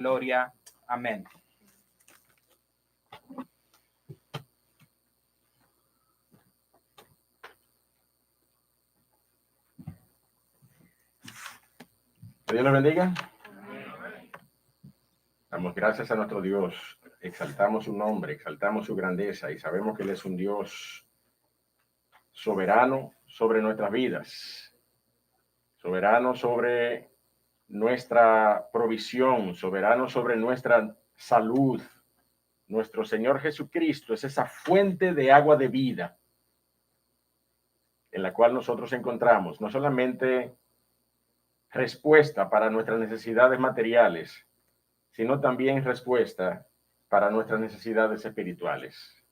gloria. Amén. Que Dios le bendiga. Damos gracias a nuestro Dios, exaltamos su nombre, exaltamos su grandeza y sabemos que Él es un Dios soberano sobre nuestras vidas, soberano sobre nuestra provisión, soberano sobre nuestra salud. Nuestro Señor Jesucristo es esa fuente de agua de vida en la cual nosotros encontramos no solamente respuesta para nuestras necesidades materiales, sino también respuesta para nuestras necesidades espirituales.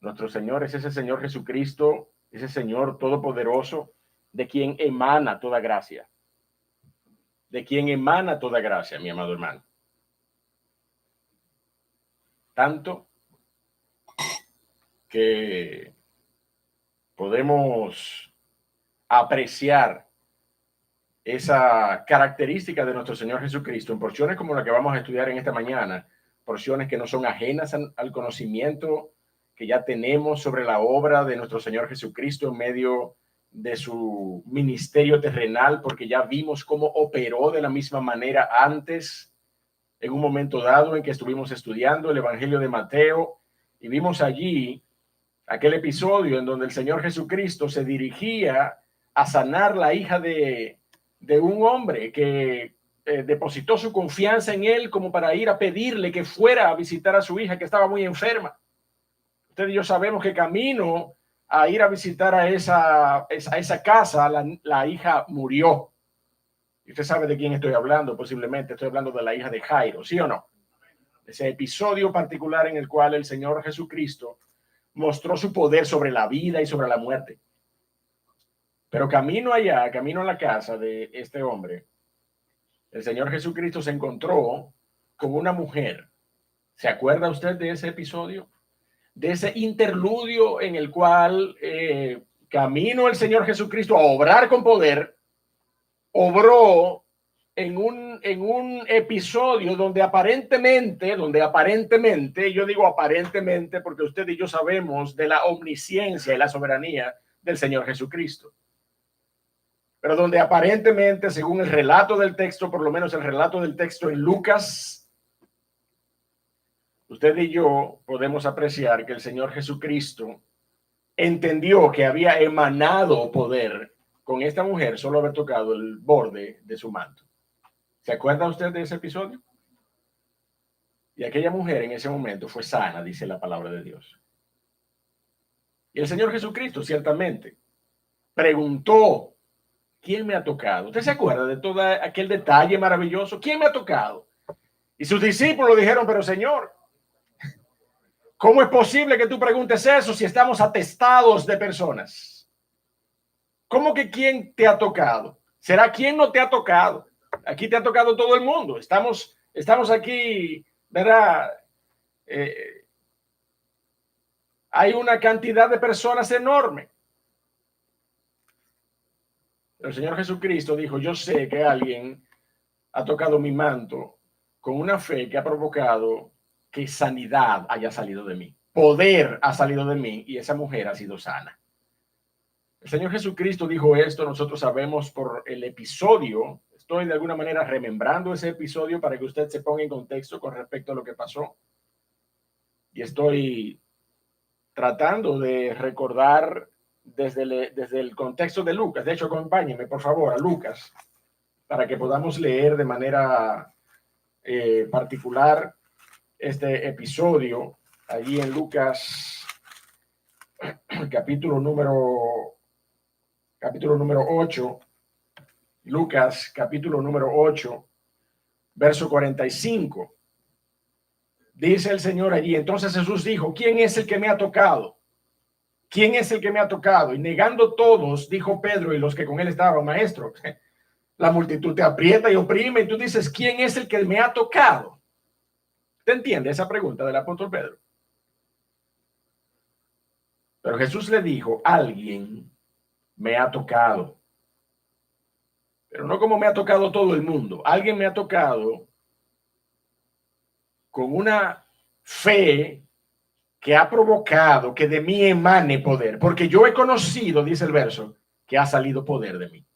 Nuestro Señor es ese Señor Jesucristo, ese Señor todopoderoso, de quien emana toda gracia. De quien emana toda gracia, mi amado hermano. Tanto que podemos apreciar esa característica de nuestro Señor Jesucristo en porciones como la que vamos a estudiar en esta mañana, porciones que no son ajenas al conocimiento que ya tenemos sobre la obra de nuestro Señor Jesucristo en medio de su ministerio terrenal, porque ya vimos cómo operó de la misma manera antes, en un momento dado en que estuvimos estudiando el Evangelio de Mateo, y vimos allí aquel episodio en donde el Señor Jesucristo se dirigía a sanar la hija de un hombre que depositó su confianza en él como para ir a pedirle que fuera a visitar a su hija que estaba muy enferma. Usted y yo sabemos que camino a ir a visitar a esa casa, la hija murió. Y usted sabe de quién estoy hablando, posiblemente estoy hablando de la hija de Jairo, ¿sí o no? Ese episodio particular en el cual el Señor Jesucristo mostró su poder sobre la vida y sobre la muerte. Pero camino allá, camino a la casa de este hombre, el Señor Jesucristo se encontró con una mujer. ¿Se acuerda usted de ese episodio? De ese interludio en el cual camino el Señor Jesucristo a obrar con poder, obró en un episodio donde aparentemente, yo digo aparentemente porque usted y yo sabemos de la omnisciencia y la soberanía del Señor Jesucristo. Pero donde aparentemente, según el relato del texto, por lo menos el relato del texto en Lucas, usted y yo podemos apreciar que el Señor Jesucristo entendió que había emanado poder con esta mujer solo haber tocado el borde de su manto. ¿Se acuerda usted de ese episodio? Y aquella mujer en ese momento fue sana, dice la palabra de Dios. Y el Señor Jesucristo ciertamente preguntó, ¿quién me ha tocado? ¿Usted se acuerda de todo aquel detalle maravilloso? ¿Quién me ha tocado? Y sus discípulos dijeron, pero Señor, ¿cómo es posible que tú preguntes eso si estamos atestados de personas? ¿Cómo que quién te ha tocado? ¿Será quién no te ha tocado? Aquí te ha tocado todo el mundo. Estamos aquí, ¿verdad? Hay una cantidad de personas enorme. El Señor Jesucristo dijo, yo sé que alguien ha tocado mi manto con una fe que ha provocado que sanidad haya salido de mí. Poder ha salido de mí y esa mujer ha sido sana. El Señor Jesucristo dijo esto, nosotros sabemos por el episodio. Estoy de alguna manera remembrando ese episodio para que usted se ponga en contexto con respecto a lo que pasó. Y estoy tratando de recordar desde el contexto de Lucas. De hecho, acompáñenme, por favor, a Lucas, para que podamos leer de manera particular este episodio. Allí en Lucas, capítulo número 8. Lucas, capítulo número 8, verso 45. Dice el Señor allí, entonces Jesús dijo, ¿quién es el que me ha tocado? ¿Quién es el que me ha tocado? Y negando todos, dijo Pedro y los que con él estaban, maestro, la multitud te aprieta y oprime y tú dices, ¿quién es el que me ha tocado? ¿Te entiende esa pregunta del apóstol Pedro? Pero Jesús le dijo, alguien me ha tocado. Pero no como me ha tocado todo el mundo. Alguien me ha tocado con una fe que ha provocado que de mí emane poder, porque yo he conocido, dice el verso, que ha salido poder de mí.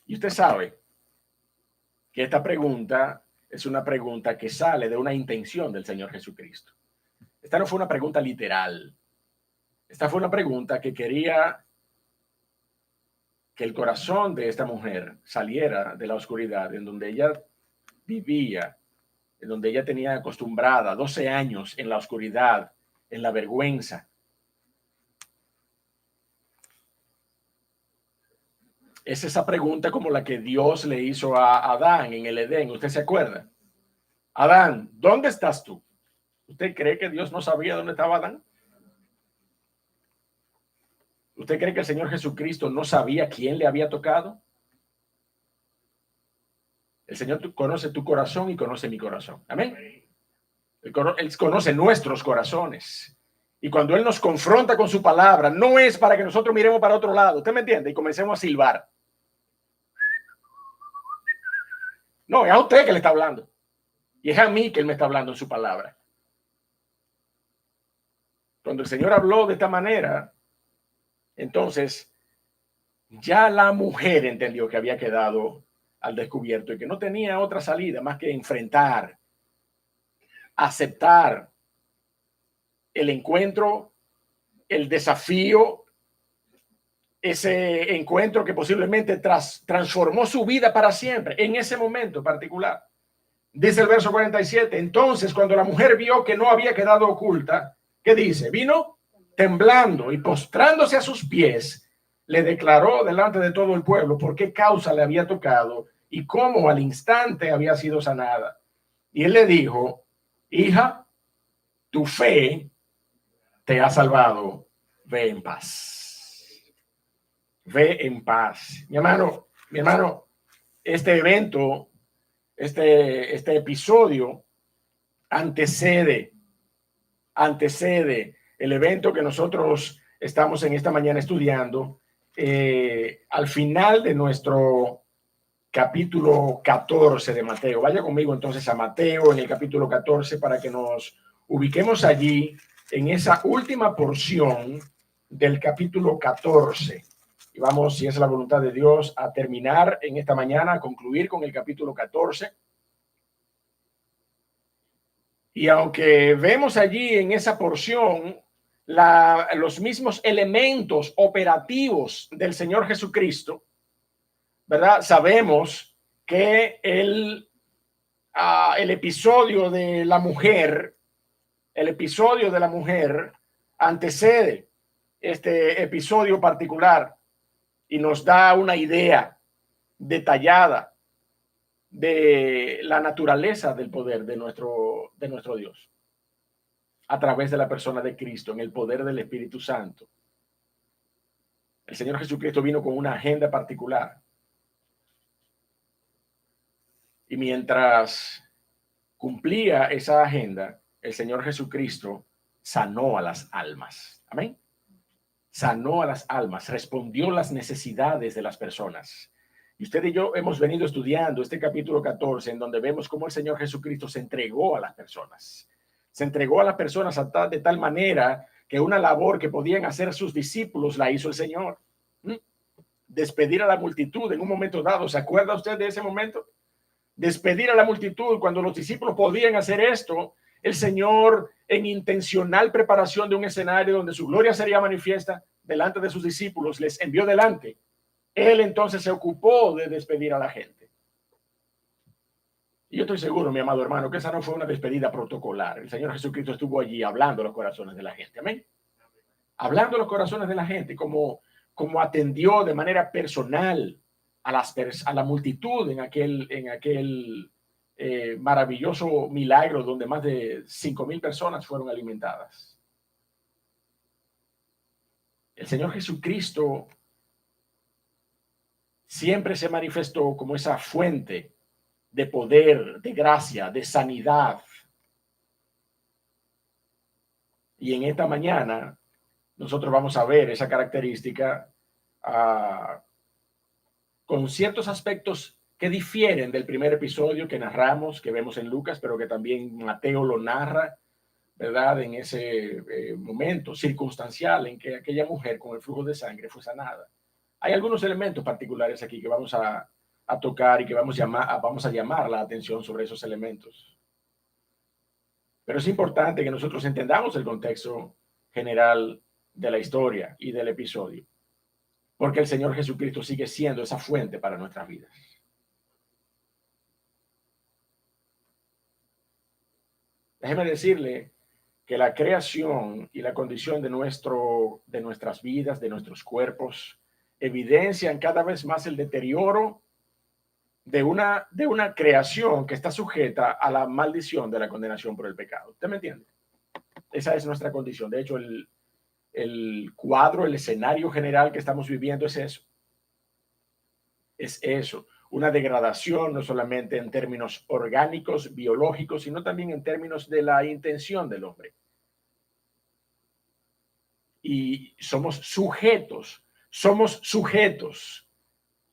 Y usted sabe que esta pregunta es una pregunta que sale de una intención del Señor Jesucristo. Esta no fue una pregunta literal. Esta fue una pregunta que quería que el corazón de esta mujer saliera de la oscuridad en donde ella vivía, en donde ella tenía acostumbrada 12 años en la oscuridad, en la vergüenza. Es esa pregunta como la que Dios le hizo a Adán en el Edén. ¿Usted se acuerda? Adán, ¿dónde estás tú? ¿Usted cree que Dios no sabía dónde estaba Adán? ¿Usted cree que el Señor Jesucristo no sabía quién le había tocado? El Señor conoce tu corazón y conoce mi corazón. Amén. Él conoce nuestros corazones. Y cuando Él nos confronta con su palabra, no es para que nosotros miremos para otro lado. ¿Usted me entiende? Y comencemos a silbar. No, es a usted que le está hablando. Y es a mí que Él me está hablando en su palabra. Cuando el Señor habló de esta manera, entonces ya la mujer entendió que había quedado al descubierto y que no tenía otra salida más que enfrentar, aceptar el encuentro, el desafío, ese encuentro que posiblemente transformó su vida para siempre en ese momento particular. Dice el verso 47, entonces cuando la mujer vio que no había quedado oculta, ¿qué dice? Vino temblando y postrándose a sus pies, le declaró delante de todo el pueblo por qué causa le había tocado y cómo al instante había sido sanada. Y él le dijo, hija, tu fe te ha salvado, ve en paz. Ve en paz. Mi hermano, este evento, este episodio antecede el evento que nosotros estamos en esta mañana estudiando al final de nuestro capítulo 14 de Mateo. Vaya conmigo entonces a Mateo en el capítulo 14 para que nos ubiquemos allí en esa última porción del capítulo 14. Y vamos, si es la voluntad de Dios, a terminar en esta mañana, a concluir con el capítulo 14. Y aunque vemos allí en esa porción los mismos elementos operativos del Señor Jesucristo, ¿verdad? Sabemos que el episodio de la mujer, antecede este episodio particular y nos da una idea detallada de la naturaleza del poder de nuestro Dios a través de la persona de Cristo, en el poder del Espíritu Santo. El Señor Jesucristo vino con una agenda particular. Y mientras cumplía esa agenda, el Señor Jesucristo sanó a las almas. Amén. Sanó a las almas, respondió las necesidades de las personas. Y usted y yo hemos venido estudiando este capítulo 14, en donde vemos cómo el Señor Jesucristo se entregó a las personas. Se entregó a las personas de tal manera que una labor que podían hacer sus discípulos la hizo el Señor. Despedir a la multitud en un momento dado. ¿Se acuerda usted de ese momento? Despedir a la multitud cuando los discípulos podían hacer esto. El Señor, en intencional preparación de un escenario donde su gloria sería manifiesta delante de sus discípulos, les envió delante. Él entonces se ocupó de despedir a la gente. Y yo estoy seguro, mi amado hermano, que esa no fue una despedida protocolar. El Señor Jesucristo estuvo allí hablando a los corazones de la gente. Amén. Hablando a los corazones de la gente, como atendió de manera personal a la multitud en aquel maravilloso milagro donde más de 5,000 personas fueron alimentadas. El Señor Jesucristo siempre se manifestó como esa fuente de poder, de gracia, de sanidad. Y en esta mañana nosotros vamos a ver esa característica con ciertos aspectos que difieren del primer episodio que narramos, que vemos en Lucas, pero que también Mateo lo narra, ¿verdad? En ese momento circunstancial en que aquella mujer con el flujo de sangre fue sanada. Hay algunos elementos particulares aquí que vamos a tocar y que vamos a llamar la atención sobre esos elementos. Pero es importante que nosotros entendamos el contexto general de la historia y del episodio, porque el Señor Jesucristo sigue siendo esa fuente para nuestras vidas. Déjeme decirle que la creación y la condición de nuestras vidas, de nuestros cuerpos, evidencian cada vez más el deterioro de una creación que está sujeta a la maldición de la condenación por el pecado. ¿Usted me entiende? Esa es nuestra condición. De hecho, el cuadro, el escenario general que estamos viviendo es eso. Es eso. Una degradación no solamente en términos orgánicos, biológicos, sino también en términos de la intención del hombre. Y somos sujetos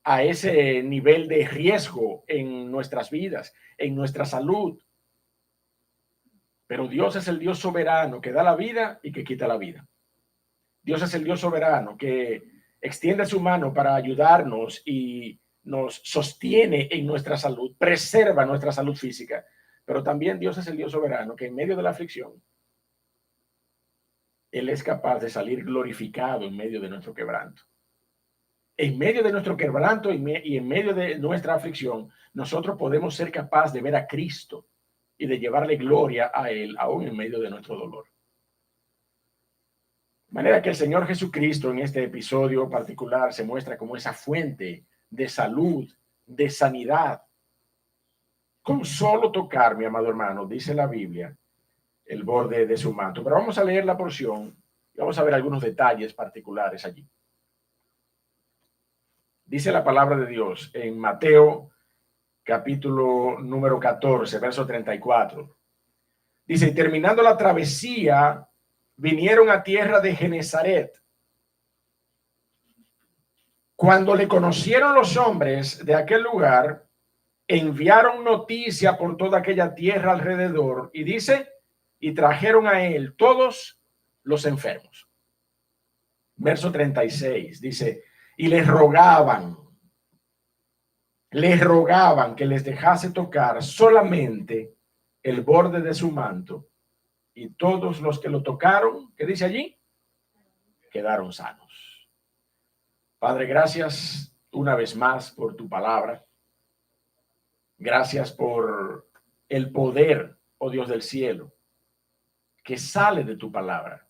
a ese nivel de riesgo en nuestras vidas, en nuestra salud. Pero Dios es el Dios soberano que da la vida y que quita la vida. Dios es el Dios soberano que extiende su mano para ayudarnos y nos sostiene en nuestra salud, preserva nuestra salud física. Pero también Dios es el Dios soberano que en medio de la aflicción, Él es capaz de salir glorificado en medio de nuestro quebranto. En medio de nuestro quebranto y en medio de nuestra aflicción, nosotros podemos ser capaces de ver a Cristo y de llevarle gloria a Él, aún en medio de nuestro dolor. De manera que el Señor Jesucristo en este episodio particular se muestra como esa fuente de salud, de sanidad. Con solo tocar, mi amado hermano, dice la Biblia, el borde de su manto. Pero vamos a leer la porción y vamos a ver algunos detalles particulares allí. Dice la palabra de Dios en Mateo capítulo número 14, verso 34. Dice, y terminando la travesía, vinieron a tierra de Genezaret. Cuando le conocieron los hombres de aquel lugar, enviaron noticia por toda aquella tierra alrededor y dice, y trajeron a él todos los enfermos. Verso 36 dice, y les rogaban que les dejase tocar solamente el borde de su manto, y todos los que lo tocaron, ¿qué dice allí? Quedaron sanos. Padre, gracias una vez más por tu palabra. Gracias por el poder, oh Dios del cielo, que sale de tu palabra.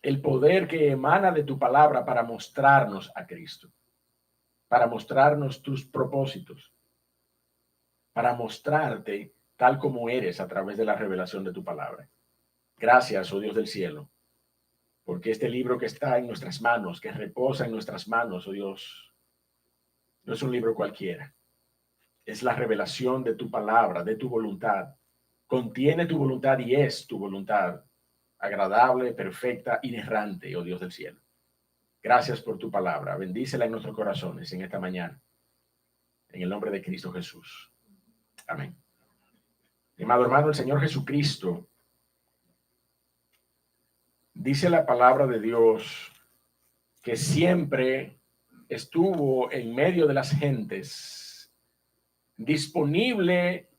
El poder que emana de tu palabra para mostrarnos a Cristo, para mostrarnos tus propósitos, para mostrarte tal como eres a través de la revelación de tu palabra. Gracias, oh Dios del cielo, porque este libro que está en nuestras manos, que reposa en nuestras manos, oh Dios, no es un libro cualquiera. Es la revelación de tu palabra, de tu voluntad. Contiene tu voluntad y es tu voluntad agradable, perfecta, inerrante, oh Dios del cielo. Gracias por tu palabra. Bendícela en nuestros corazones en esta mañana. En el nombre de Cristo Jesús. Amén. Amado hermano, el Señor Jesucristo, dice la palabra de Dios que siempre estuvo en medio de las gentes, disponible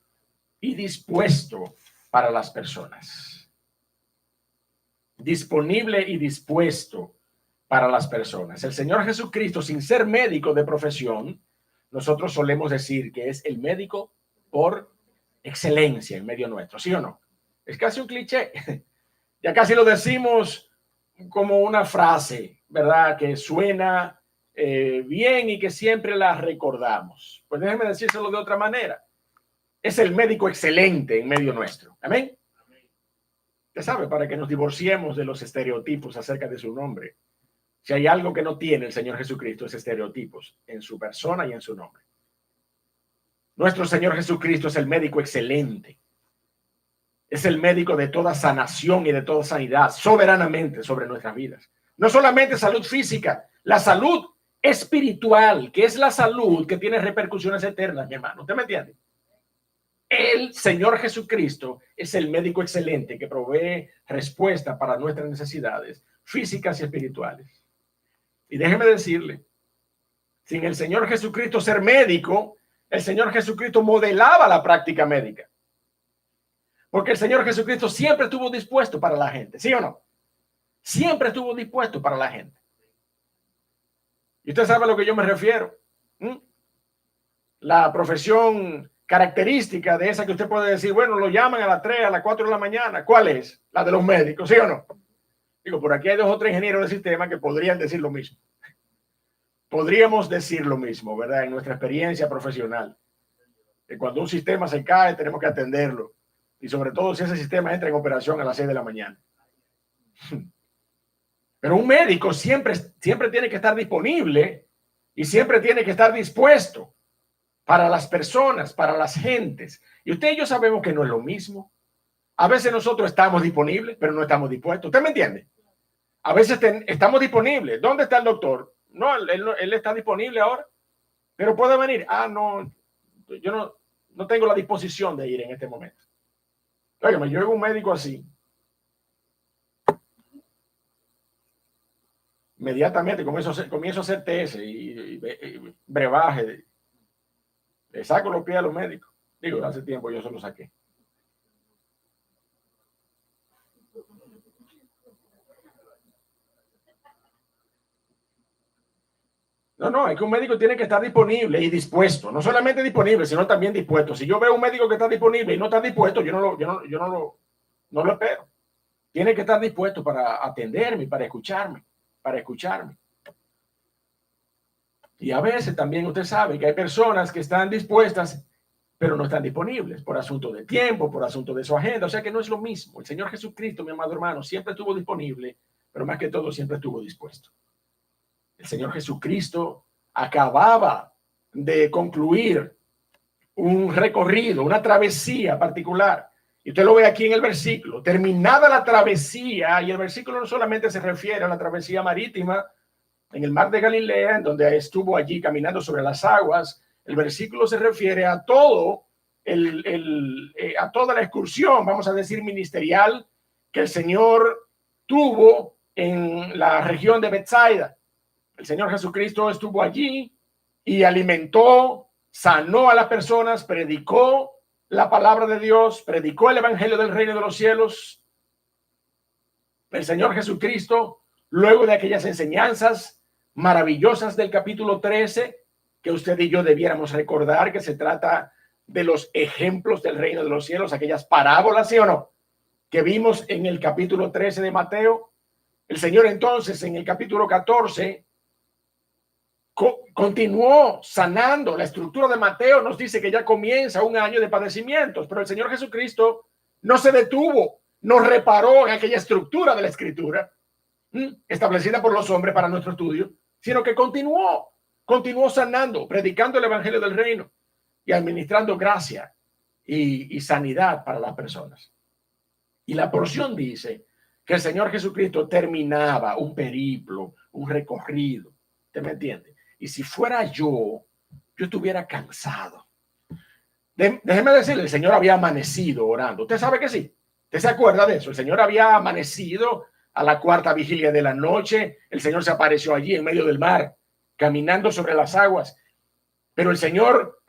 y dispuesto para las personas. Disponible y dispuesto para las personas. El Señor Jesucristo, sin ser médico de profesión, nosotros solemos decir que es el médico por excelencia en medio nuestro, ¿sí o no? Es casi un cliché. Ya casi lo decimos como una frase, ¿verdad? Que suena bien y que siempre la recordamos. Pues déjeme decírselo de otra manera. Es el médico excelente en medio nuestro. Amén. Usted sabe, para que nos divorciemos de los estereotipos acerca de su nombre. Si hay algo que no tiene el Señor Jesucristo, es estereotipos en su persona y en su nombre. Nuestro Señor Jesucristo es el médico excelente. Es el médico de toda sanación y de toda sanidad, soberanamente sobre nuestras vidas. No solamente salud física, la salud espiritual, que es la salud, que tiene repercusiones eternas, mi hermano. ¿Usted me entiende? El Señor Jesucristo es el médico excelente que provee respuesta para nuestras necesidades físicas y espirituales. Y déjeme decirle, sin el Señor Jesucristo ser médico, el Señor Jesucristo modelaba la práctica médica. Porque el Señor Jesucristo siempre estuvo dispuesto para la gente, ¿sí o no? Siempre estuvo dispuesto para la gente. Y usted sabe a lo que yo me refiero. La profesión característica de esa que usted puede decir, bueno, lo llaman a las 3, a las 4 de la mañana. ¿Cuál es? La de los médicos, ¿sí o no? Digo, por aquí hay 2 o 3 ingenieros de sistema que podrían decir lo mismo. Podríamos decir lo mismo, ¿verdad? En nuestra experiencia profesional. Que cuando un sistema se cae, tenemos que atenderlo. Y sobre todo si ese sistema entra en operación a las 6 de la mañana. Pero un médico siempre tiene que estar disponible y siempre tiene que estar dispuesto para las personas, para las gentes. Y usted y yo sabemos que no es lo mismo. A veces nosotros estamos disponibles, pero no estamos dispuestos. ¿Usted me entiende? A veces estamos disponibles. ¿Dónde está el doctor? No, él está disponible ahora, pero puede venir. Ah, no, yo no tengo la disposición de ir en este momento. Óigame, yo veo un médico así. Inmediatamente comienzo a hacer TS y brebaje. Le saco los pies a los médicos. Digo, hace tiempo yo se los saqué. No, es que un médico tiene que estar disponible y dispuesto. No solamente disponible, sino también dispuesto. Si yo veo un médico que está disponible y no está dispuesto, yo no lo espero. Tiene que estar dispuesto para atenderme, para escucharme. Y a veces también usted sabe que hay personas que están dispuestas, pero no están disponibles por asunto de tiempo, por asunto de su agenda. O sea que no es lo mismo. El Señor Jesucristo, mi amado hermano, siempre estuvo disponible, pero más que todo siempre estuvo dispuesto. El Señor Jesucristo acababa de concluir un recorrido, una travesía particular. Y usted lo ve aquí en el versículo. Terminada la travesía, y el versículo no solamente se refiere a la travesía marítima en el mar de Galilea, en donde estuvo allí caminando sobre las aguas. El versículo se refiere a todo a toda la excursión, vamos a decir, ministerial que el Señor tuvo en la región de Betsaida. El Señor Jesucristo estuvo allí y alimentó, sanó a las personas, predicó la palabra de Dios, predicó el evangelio del reino de los cielos. El Señor Jesucristo, luego de aquellas enseñanzas maravillosas del capítulo 13, que usted y yo debiéramos recordar, que se trata de los ejemplos del reino de los cielos, aquellas parábolas, ¿sí o no?, que vimos en el capítulo 13 de Mateo. El Señor entonces en el capítulo 14 continuó sanando. La estructura de Mateo nos dice que ya comienza un año de padecimientos, pero el Señor Jesucristo no se detuvo, no reparó en aquella estructura de la escritura establecida por los hombres para nuestro estudio, sino que continuó sanando, predicando el evangelio del reino y administrando gracia y sanidad para las personas. Y la porción dice que el Señor Jesucristo terminaba un periplo, un recorrido. ¿Usted me entiende? Y si fuera yo estuviera cansado. Déjeme decirle, el Señor había amanecido orando. ¿Usted sabe que sí? ¿Usted se acuerda de eso? El Señor había amanecido a la 4ª vigilia de la noche. El Señor se apareció allí en medio del mar, caminando sobre las aguas. Pero al Señor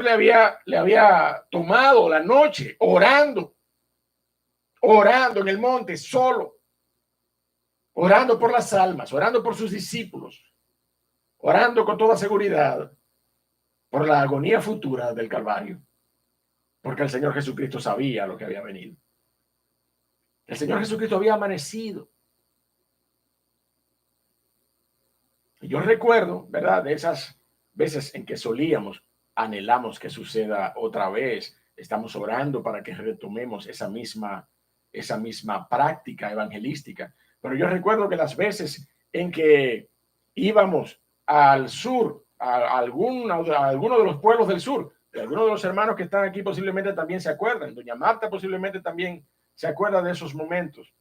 le había tomado la noche orando en el monte, solo, orando por las almas, orando por sus discípulos, orando con toda seguridad por la agonía futura del Calvario, porque el Señor Jesucristo sabía lo que había venido. El Señor Jesucristo había amanecido. Y yo recuerdo, ¿verdad?, de esas veces en que anhelamos que suceda otra vez. Estamos orando para que retomemos esa misma práctica evangelística. Pero yo recuerdo que las veces en que íbamos al sur, a alguno de los pueblos del sur, algunos de los hermanos que están aquí posiblemente también se acuerdan, doña Marta posiblemente también se acuerda de esos momentos,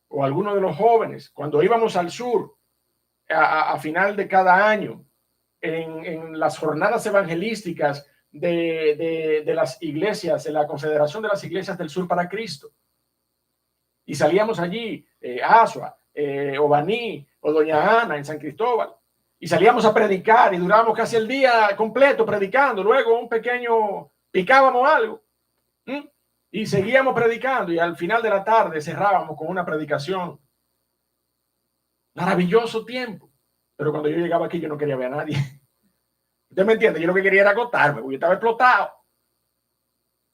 o algunos de los jóvenes, cuando íbamos al sur, a final de cada año en las jornadas evangelísticas de las iglesias, en la Confederación de las Iglesias del Sur para Cristo. Y salíamos allí, Asua, Obaní o Doña Ana en San Cristóbal, y salíamos a predicar y durábamos casi el día completo predicando. Luego un pequeño, picábamos algo y seguíamos predicando, y al final de la tarde cerrábamos con una predicación. Maravilloso tiempo. Pero cuando yo llegaba aquí yo no quería ver a nadie. ¿Usted me entiende? Yo lo que quería era acostarme porque yo estaba explotado.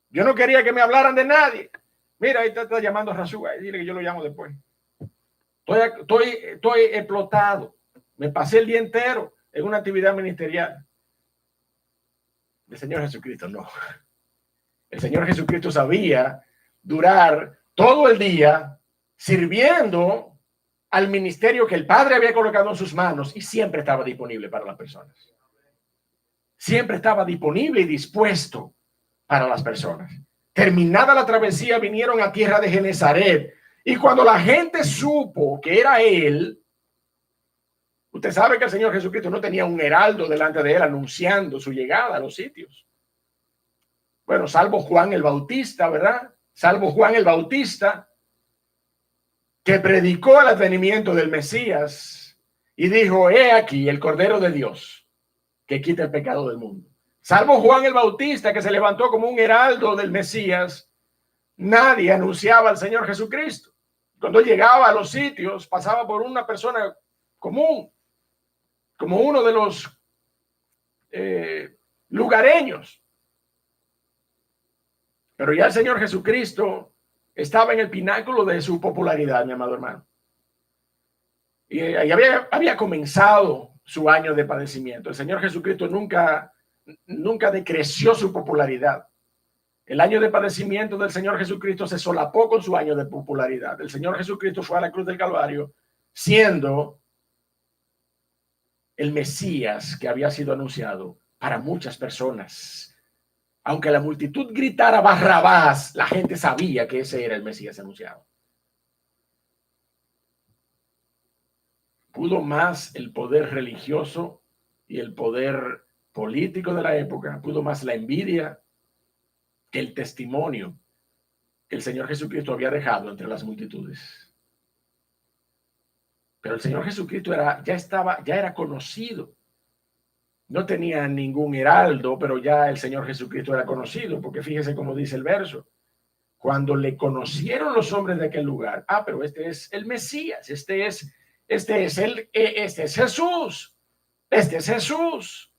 Yo no quería que me hablaran de nadie. Mira, ahí está llamando a Razúa. Dile que yo lo llamo después. Estoy explotado. Me pasé el día entero en una actividad ministerial. El Señor Jesucristo no. El Señor Jesucristo sabía durar todo el día sirviendo al ministerio que el Padre había colocado en sus manos, y siempre estaba disponible para las personas. Siempre estaba disponible y dispuesto para las personas. Terminada la travesía, vinieron a tierra de Genezaret, y cuando la gente supo que era él, usted sabe que el Señor Jesucristo no tenía un heraldo delante de él anunciando su llegada a los sitios. Bueno, salvo Juan el Bautista, ¿verdad? Salvo Juan el Bautista, que predicó el advenimiento del Mesías y dijo: he aquí el Cordero de Dios que quita el pecado del mundo. Salvo Juan el Bautista, que se levantó como un heraldo del Mesías, nadie anunciaba al Señor Jesucristo. Cuando llegaba a los sitios, pasaba por una persona común, como uno de los lugareños. Pero ya el Señor Jesucristo estaba en el pináculo de su popularidad, mi amado hermano. Y había comenzado su año de padecimiento. El Señor Jesucristo nunca decreció su popularidad. El año de padecimiento del Señor Jesucristo se solapó con su año de popularidad. El Señor Jesucristo fue a la cruz del Calvario siendo el Mesías que había sido anunciado para muchas personas. Aunque la multitud gritara Barrabás, la gente sabía que ese era el Mesías anunciado. Pudo más el poder religioso y el poder político de la época, pudo más la envidia que el testimonio que el Señor Jesucristo había dejado entre las multitudes. Pero el Señor Jesucristo ya era conocido. No tenía ningún heraldo, pero ya el Señor Jesucristo era conocido, porque fíjese cómo dice el verso. Cuando le conocieron los hombres de aquel lugar, pero este es el Mesías, este es Jesús, este es Jesús.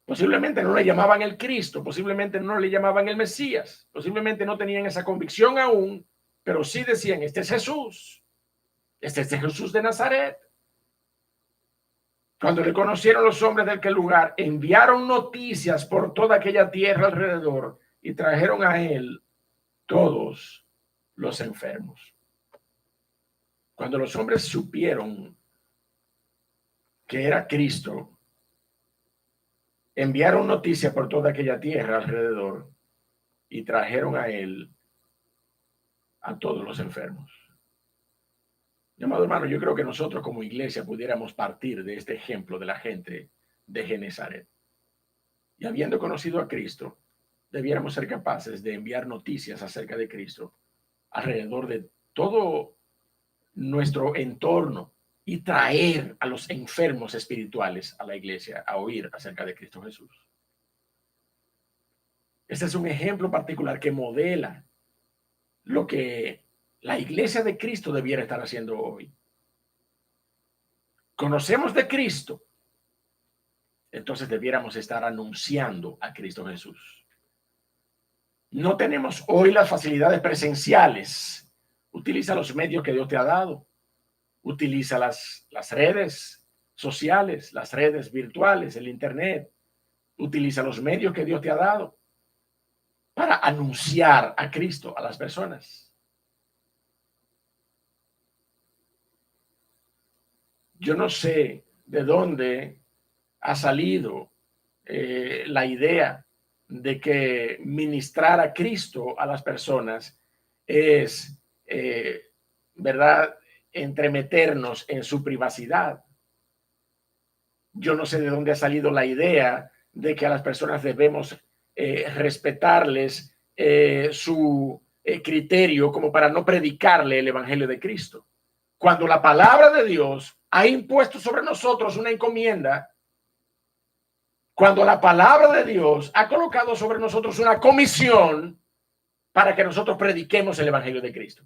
Posiblemente no le llamaban el Cristo, posiblemente no le llamaban el Mesías, posiblemente no tenían esa convicción aún, pero sí decían: este es Jesús, este es Jesús de Nazaret. Cuando le conocieron los hombres de aquel lugar, enviaron noticias por toda aquella tierra alrededor y trajeron a él todos los enfermos. Cuando los hombres supieron que era Cristo, enviaron noticias por toda aquella tierra alrededor y trajeron a él a todos los enfermos. Mi amado hermano, yo creo que nosotros como iglesia pudiéramos partir de este ejemplo de la gente de Genezaret. Y habiendo conocido a Cristo, debiéramos ser capaces de enviar noticias acerca de Cristo alrededor de todo nuestro entorno y traer a los enfermos espirituales a la iglesia a oír acerca de Cristo Jesús. Este es un ejemplo particular que modela lo que la iglesia de Cristo debiera estar haciendo hoy. Conocemos de Cristo, entonces debiéramos estar anunciando a Cristo Jesús. No tenemos hoy las facilidades presenciales. Utiliza los medios que Dios te ha dado. Utiliza las redes sociales, las redes virtuales, el internet. Utiliza los medios que Dios te ha dado para anunciar a Cristo a las personas. Yo no sé de dónde ha salido la idea de que ministrar a Cristo a las personas es, ¿verdad?, entremeternos en su privacidad. Yo no sé de dónde ha salido la idea de que a las personas debemos respetarles su criterio como para no predicarle el evangelio de Cristo. Cuando la palabra de Dios ha impuesto sobre nosotros una encomienda, cuando la palabra de Dios ha colocado sobre nosotros una comisión para que nosotros prediquemos el evangelio de Cristo.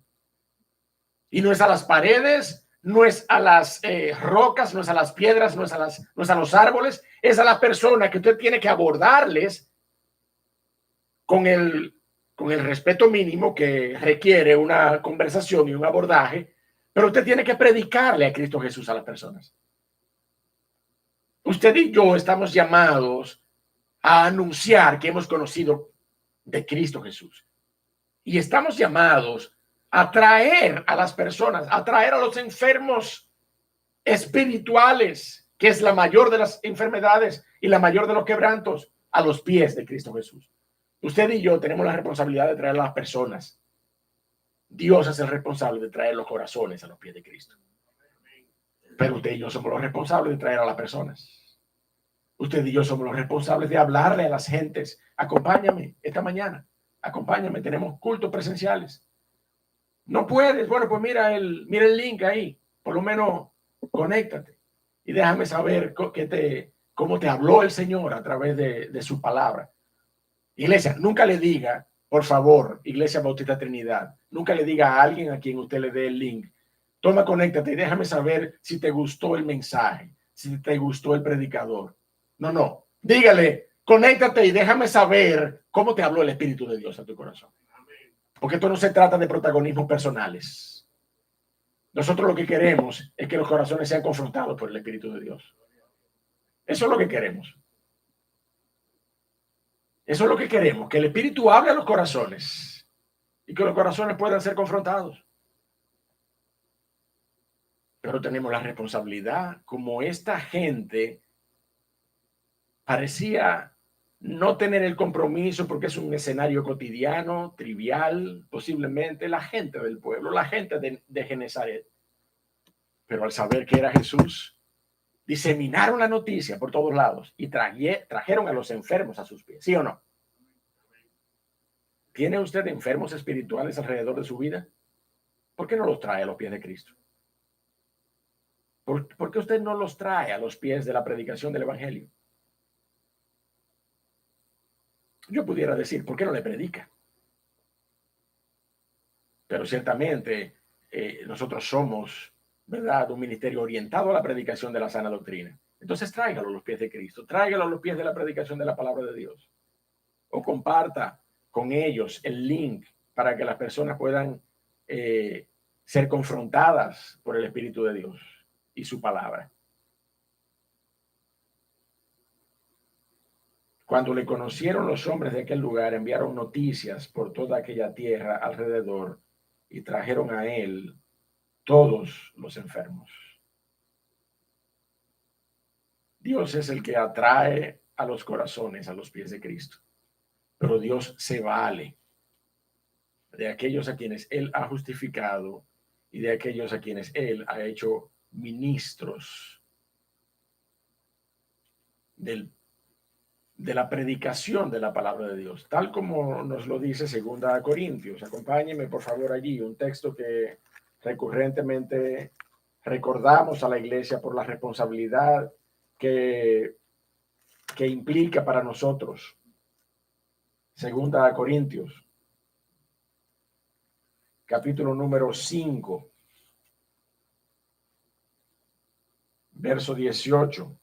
Y no es a las paredes, no es a las rocas, no es a las piedras, no es a los árboles, es a la persona que usted tiene que abordarles con el respeto mínimo que requiere una conversación y un abordaje, pero usted tiene que predicarle a Cristo Jesús a las personas. Usted y yo estamos llamados a anunciar que hemos conocido de Cristo Jesús. Y estamos llamados a traer a las personas, a traer a los enfermos espirituales, que es la mayor de las enfermedades y la mayor de los quebrantos, a los pies de Cristo Jesús. Usted y yo tenemos la responsabilidad de traer a las personas. Dios es el responsable de traer los corazones a los pies de Cristo. Pero usted y yo somos los responsables de traer a las personas. Usted y yo somos los responsables de hablarle a las gentes. Acompáñame esta mañana. Acompáñame. Tenemos cultos presenciales. No puedes. Bueno, pues mira el link ahí. Por lo menos conéctate y déjame saber cómo te habló el Señor a través de su palabra. Iglesia, nunca le diga, por favor, Iglesia Bautista Trinidad, nunca le diga a alguien a quien usted le dé el link, toma, conéctate y déjame saber si te gustó el mensaje, si te gustó el predicador. No. Dígale, conéctate y déjame saber cómo te habló el Espíritu de Dios a tu corazón. Porque esto no se trata de protagonismos personales. Nosotros lo que queremos es que los corazones sean confrontados por el Espíritu de Dios. Eso es lo que queremos. Eso es lo que queremos, que el Espíritu hable a los corazones y que los corazones puedan ser confrontados. Pero tenemos la responsabilidad, como esta gente parecía no tener el compromiso porque es un escenario cotidiano, trivial, posiblemente la gente del pueblo, la gente de Genezaret. Pero al saber que era Jesús, diseminaron la noticia por todos lados y trajeron a los enfermos a sus pies. ¿Sí o no? ¿Tiene usted enfermos espirituales alrededor de su vida? ¿Por qué no los trae a los pies de Cristo? ¿Por qué usted no los trae a los pies de la predicación del Evangelio? Yo pudiera decir, ¿por qué no le predica? Pero ciertamente nosotros somos, ¿verdad?, un ministerio orientado a la predicación de la sana doctrina. Entonces tráigalo a los pies de Cristo, tráigalo a los pies de la predicación de la palabra de Dios. O comparta con ellos el link para que las personas puedan ser confrontadas por el Espíritu de Dios y su palabra. Cuando le conocieron los hombres de aquel lugar, enviaron noticias por toda aquella tierra alrededor y trajeron a él todos los enfermos. Dios es el que atrae a los corazones a los pies de Cristo, pero Dios se vale de aquellos a quienes Él ha justificado y de aquellos a quienes Él ha hecho ministros de la predicación de la palabra de Dios, tal como nos lo dice 2 Corintios. Acompáñenme, por favor, allí, un texto que recurrentemente recordamos a la iglesia por la responsabilidad que implica para nosotros. 2 Corintios, capítulo número 5, verso 18.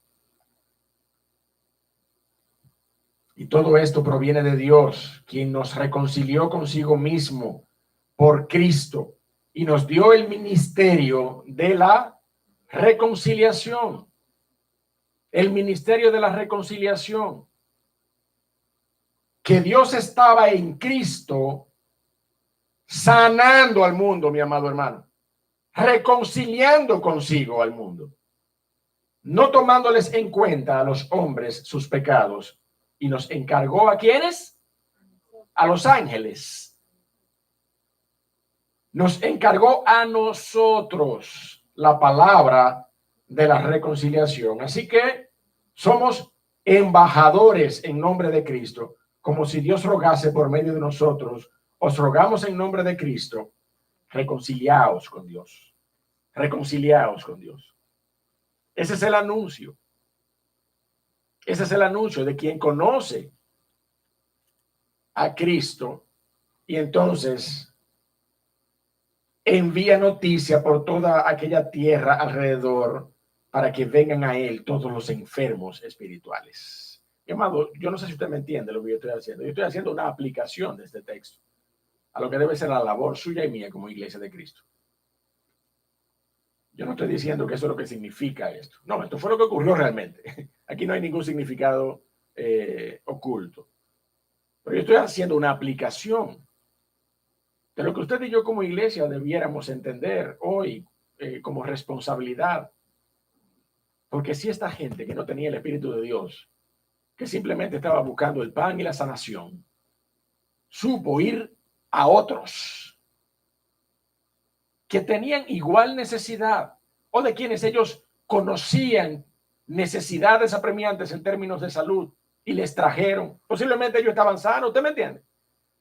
Y todo esto proviene de Dios, quien nos reconcilió consigo mismo por Cristo y nos dio el ministerio de la reconciliación. El ministerio de la reconciliación. Que Dios estaba en Cristo sanando al mundo, mi amado hermano. Reconciliando consigo al mundo. No tomándoles en cuenta a los hombres sus pecados. Y nos encargó ¿a quiénes? A los ángeles. nos encargó a nosotros la palabra de la reconciliación. Así que somos embajadores en nombre de Cristo, como si Dios rogase por medio de nosotros. Os rogamos en nombre de Cristo, reconciliaos con Dios. Reconciliaos con Dios. Ese es el anuncio. Ese es el anuncio de quien conoce a Cristo y entonces envía noticia por toda aquella tierra alrededor para que vengan a él todos los enfermos espirituales. Mi amado, yo no sé si usted me entiende lo que yo estoy haciendo. Yo estoy haciendo una aplicación de este texto a lo que debe ser la labor suya y mía como iglesia de Cristo. Yo no estoy diciendo que eso es lo que significa esto. No, esto fue lo que ocurrió realmente. Aquí no hay ningún significado oculto. Pero yo estoy haciendo una aplicación de lo que usted y yo como iglesia debiéramos entender hoy como responsabilidad. Porque si esta gente que no tenía el Espíritu de Dios, que simplemente estaba buscando el pan y la sanación, supo ir a otros que tenían igual necesidad o de quienes ellos conocían necesidades apremiantes en términos de salud y les trajeron. Posiblemente ellos estaban sanos, ¿usted me entiende?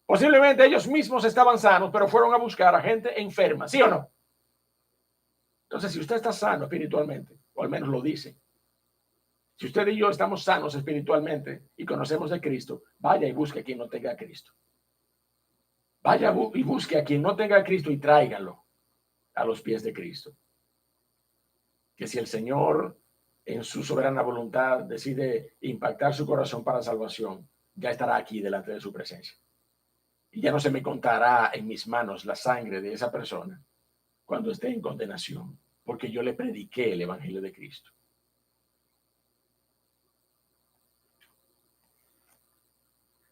Posiblemente ellos mismos estaban sanos, pero fueron a buscar a gente enferma, ¿sí o no? Entonces, si usted está sano espiritualmente, o al menos lo dice, si usted y yo estamos sanos espiritualmente y conocemos de Cristo, vaya y busque a quien no tenga a Cristo. Vaya y busque a quien no tenga a Cristo y tráigalo a los pies de Cristo. Que si el Señor en su soberana voluntad decide impactar su corazón para salvación, ya estará aquí delante de su presencia. Y ya no se me contará en mis manos la sangre de esa persona cuando esté en condenación, porque yo le prediqué el evangelio de Cristo.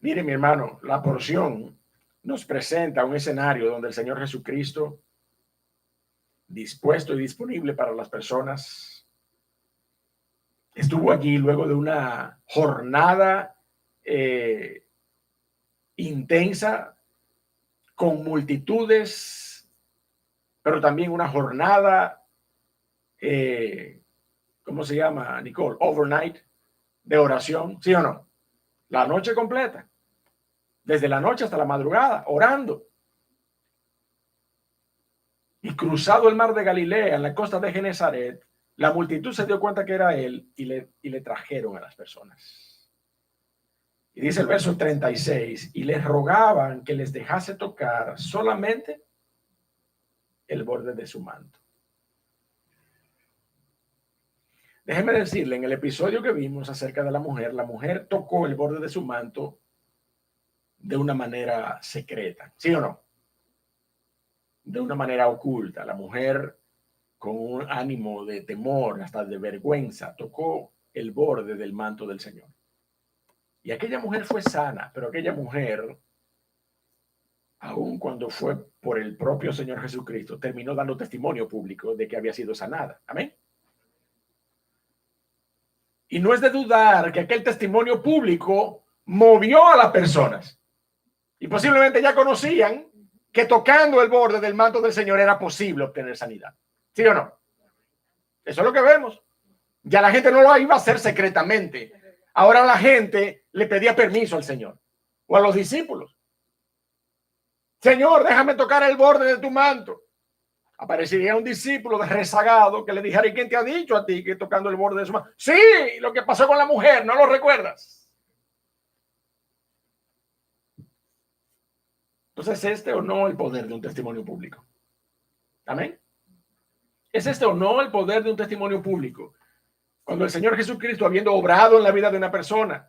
Mire, mi hermano, la porción nos presenta un escenario donde el Señor Jesucristo, dispuesto y disponible para las personas, estuvo allí luego de una jornada intensa con multitudes, pero también una jornada, ¿cómo se llama, Nicole? Overnight, de oración, ¿sí o no? La noche completa, desde la noche hasta la madrugada, orando. Y cruzado el mar de Galilea, en la costa de Genezaret, la multitud se dio cuenta que era él y le trajeron a las personas. Y dice el verso 36, y les rogaban que les dejase tocar solamente el borde de su manto. Déjeme decirle, en el episodio que vimos acerca de la mujer tocó el borde de su manto de una manera secreta, ¿sí o no? De una manera oculta. La mujer, con un ánimo de temor, hasta de vergüenza, tocó el borde del manto del Señor. Y aquella mujer fue sana, pero aquella mujer, aun cuando fue por el propio Señor Jesucristo, terminó dando testimonio público de que había sido sanada. Amén. Y no es de dudar que aquel testimonio público movió a las personas. Y posiblemente ya conocían que tocando el borde del manto del Señor era posible obtener sanidad. ¿Sí o no? Eso es lo que vemos. Ya la gente no lo iba a hacer secretamente. Ahora la gente le pedía permiso al Señor o a los discípulos. Señor, déjame tocar el borde de tu manto. Aparecería un discípulo rezagado que le dijera, ¿y quién te ha dicho a ti que tocando el borde de su manto? Sí, lo que pasó con la mujer, ¿no lo recuerdas? Entonces, ¿es este o no el poder de un testimonio público? Amén. ¿Es este o no el poder de un testimonio público? Cuando el Señor Jesucristo, habiendo obrado en la vida de una persona,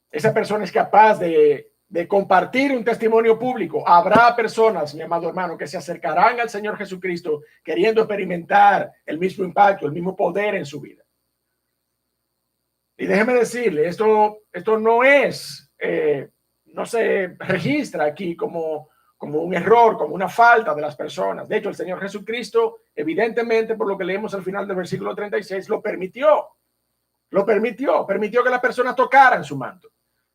esa persona es capaz de compartir un testimonio público. Habrá personas, mi amado hermano, que se acercarán al Señor Jesucristo queriendo experimentar el mismo impacto, el mismo poder en su vida. Y déjeme decirle, esto no es, no se registra aquí como un error, como una falta de las personas. De hecho, el Señor Jesucristo, evidentemente, por lo que leemos al final del versículo 36, lo permitió que las personas tocaran su manto.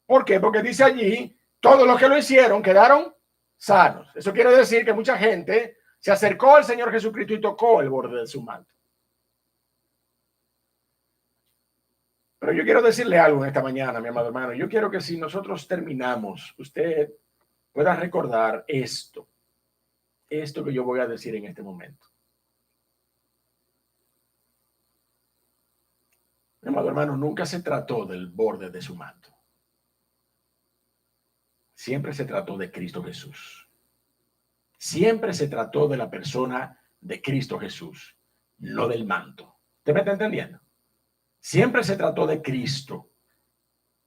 ¿Por qué? Porque dice allí, todos los que lo hicieron quedaron sanos. Eso quiere decir que mucha gente se acercó al Señor Jesucristo y tocó el borde de su manto. Pero yo quiero decirle algo en esta mañana, mi amado hermano. Yo quiero que si nosotros terminamos, usted pueda recordar esto que yo voy a decir en este momento. Mi amado hermano, nunca se trató del borde de su manto. Siempre se trató de Cristo Jesús. Siempre se trató de la persona de Cristo Jesús, no del manto. ¿Usted me está entendiendo? Siempre se trató de Cristo.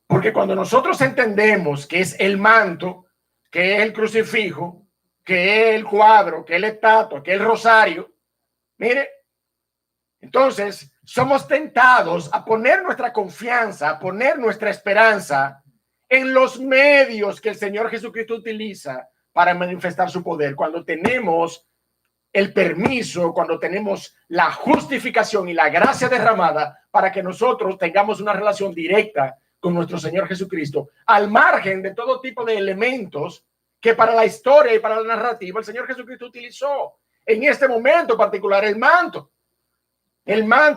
Porque cuando nosotros entendemos que es el manto, que es el crucifijo, que es el cuadro, que es la estatua, que es el rosario, mire, entonces somos tentados a poner nuestra confianza, a poner nuestra esperanza en los medios que el Señor Jesucristo utiliza para manifestar su poder. Cuando tenemos el permiso, cuando tenemos la justificación y la gracia derramada para que nosotros tengamos una relación directa con nuestro Señor Jesucristo, al margen de todo tipo de elementos que para la historia y para la narrativa el Señor Jesucristo utilizó. En este momento particular, el manto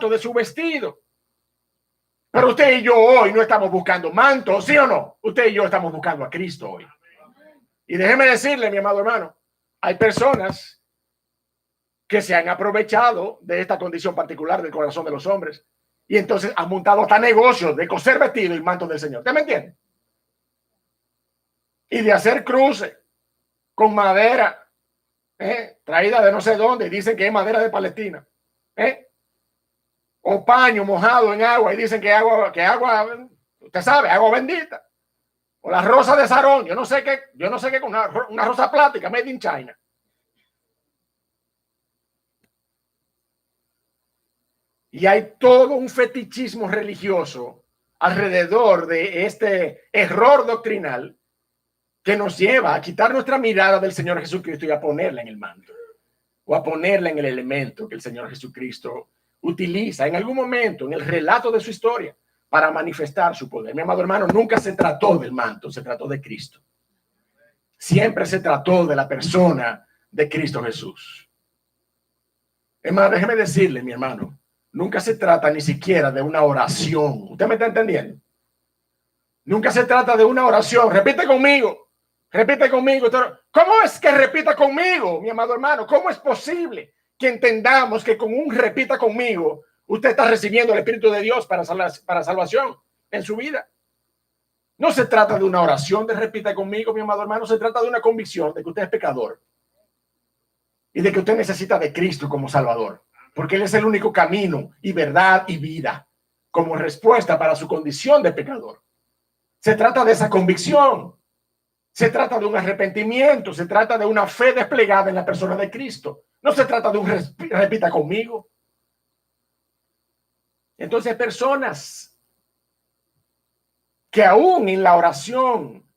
de su vestido. Pero usted y yo hoy no estamos buscando manto, ¿sí o no? Usted y yo estamos buscando a Cristo hoy. Y déjeme decirle, mi amado hermano, hay personas que se han aprovechado de esta condición particular del corazón de los hombres y entonces han montado hasta negocios de coser vestido y manto del Señor. ¿Usted me entiende? Y de hacer cruces con madera traída de no sé dónde y dicen que es madera de Palestina. O paño mojado en agua y dicen que agua, usted sabe, agua bendita. O la rosa de Sarón, yo no sé qué, una rosa plástica made in China. Y hay todo un fetichismo religioso alrededor de este error doctrinal que nos lleva a quitar nuestra mirada del Señor Jesucristo y a ponerla en el manto o a ponerla en el elemento que el Señor Jesucristo utiliza en algún momento en el relato de su historia para manifestar su poder. Mi amado hermano, nunca se trató del manto, se trató de Cristo. Siempre se trató de la persona de Cristo Jesús. Hermano, déjeme decirle, mi hermano, nunca se trata ni siquiera de una oración. ¿Usted me está entendiendo? Nunca se trata de una oración. Repite conmigo. Repite conmigo. ¿Cómo es que repita conmigo, mi amado hermano? ¿Cómo es posible que entendamos que con un repita conmigo usted está recibiendo el Espíritu de Dios para salvación en su vida? No se trata de una oración de repita conmigo, mi amado hermano. Se trata de una convicción de que usted es pecador y de que usted necesita de Cristo como Salvador, porque Él es el único camino y verdad y vida como respuesta para su condición de pecador. Se trata de esa convicción. Se trata de un arrepentimiento. Se trata de una fe desplegada en la persona de Cristo. No se trata de un repita conmigo. Entonces, personas que aún en la oración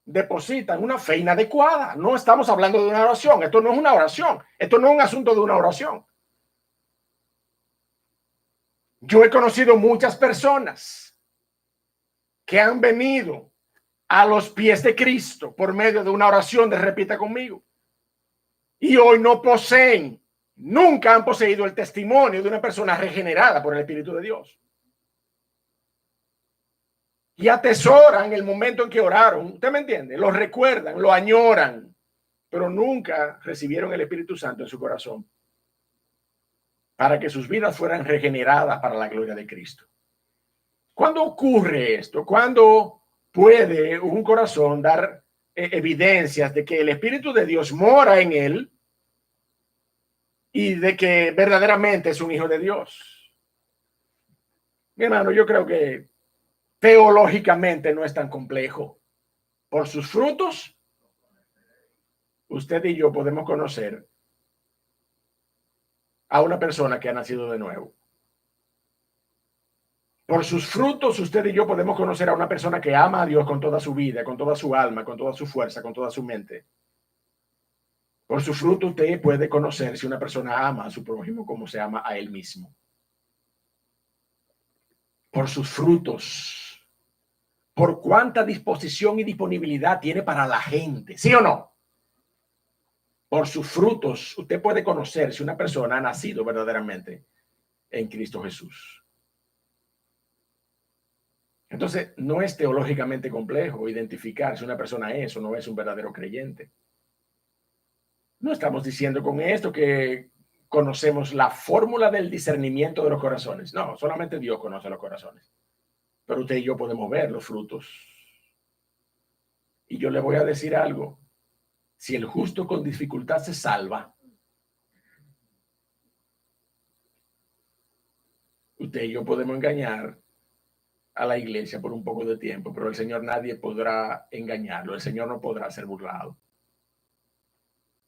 depositan una fe inadecuada. No estamos hablando de una oración. Esto no es una oración. Esto no es un asunto de una oración. Yo he conocido muchas personas que han venido a los pies de Cristo por medio de una oración de repita conmigo. Y hoy no poseen, nunca han poseído el testimonio de una persona regenerada por el Espíritu de Dios. Y atesoran el momento en que oraron. ¿Usted me entiende? Lo recuerdan, lo añoran, pero nunca recibieron el Espíritu Santo en su corazón para que sus vidas fueran regeneradas para la gloria de Cristo. ¿Cuándo ocurre esto? ¿Cuándo puede un corazón dar evidencias de que el Espíritu de Dios mora en él y de que verdaderamente es un hijo de Dios? Mi hermano, yo creo que teológicamente no es tan complejo. Por sus frutos, usted y yo podemos conocer a una persona que ha nacido de nuevo. Por sus frutos, usted y yo podemos conocer a una persona que ama a Dios con toda su vida, con toda su alma, con toda su fuerza, con toda su mente. Por su fruto, usted puede conocer si una persona ama a su prójimo como se ama a él mismo. Por sus frutos, por cuánta disposición y disponibilidad tiene para la gente, ¿sí o no? Por sus frutos, usted puede conocer si una persona ha nacido verdaderamente en Cristo Jesús. Entonces, no es teológicamente complejo identificar si una persona es o no es un verdadero creyente. No estamos diciendo con esto que conocemos la fórmula del discernimiento de los corazones. No, solamente Dios conoce los corazones. Pero usted y yo podemos ver los frutos. Y yo le voy a decir algo. Si el justo con dificultad se salva, usted y yo podemos engañar a la iglesia por un poco de tiempo, pero el Señor nadie podrá engañarlo. El Señor no podrá ser burlado.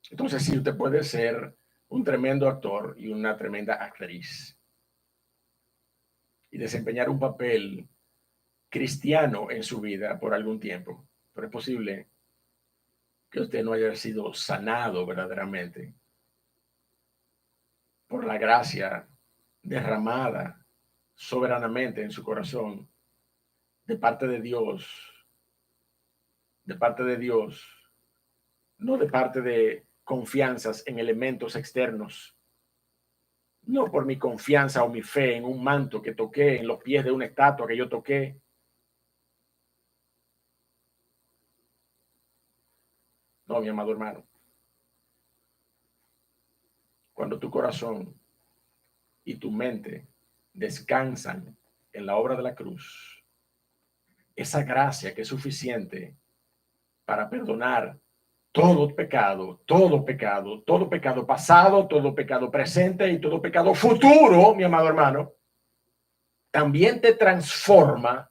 Entonces, sí, usted puede ser un tremendo actor y una tremenda actriz y desempeñar un papel cristiano en su vida por algún tiempo, pero es posible que usted no haya sido sanado verdaderamente por la gracia derramada soberanamente en su corazón de parte de Dios, no de parte de confianzas en elementos externos, no por mi confianza o mi fe en un manto que toqué, en los pies de una estatua que yo toqué. No, mi amado hermano. Cuando tu corazón y tu mente descansan en la obra de la cruz, esa gracia que es suficiente para perdonar todo pecado, todo pecado, todo pecado pasado, todo pecado presente y todo pecado futuro, mi amado hermano, también te transforma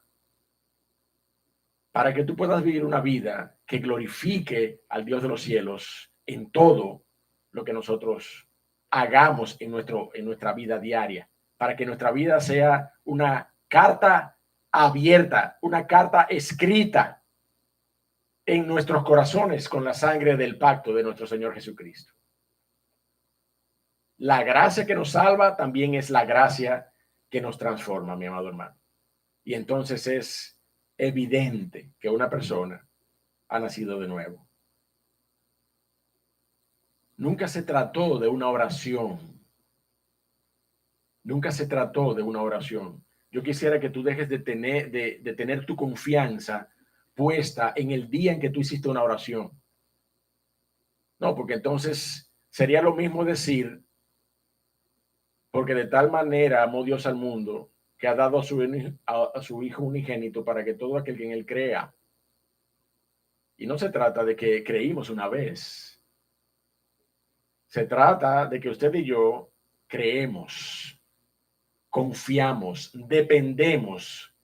para que tú puedas vivir una vida que glorifique al Dios de los cielos en todo lo que nosotros hagamos en nuestra vida diaria, para que nuestra vida sea una carta abierta, una carta escrita en nuestros corazones con la sangre del pacto de nuestro Señor Jesucristo. La gracia que nos salva también es la gracia que nos transforma, mi amado hermano. Y entonces es evidente que una persona ha nacido de nuevo. Nunca se trató de una oración. Nunca se trató de una oración. Yo quisiera que tú dejes de tener tu confianza puesta en el día en que tú hiciste una oración. No, porque entonces sería lo mismo decir, porque de tal manera amó Dios al mundo que ha dado a su Hijo unigénito para que todo aquel que en él crea. Y no se trata de que creímos una vez. Se trata de que usted y yo creemos, confiamos, dependemos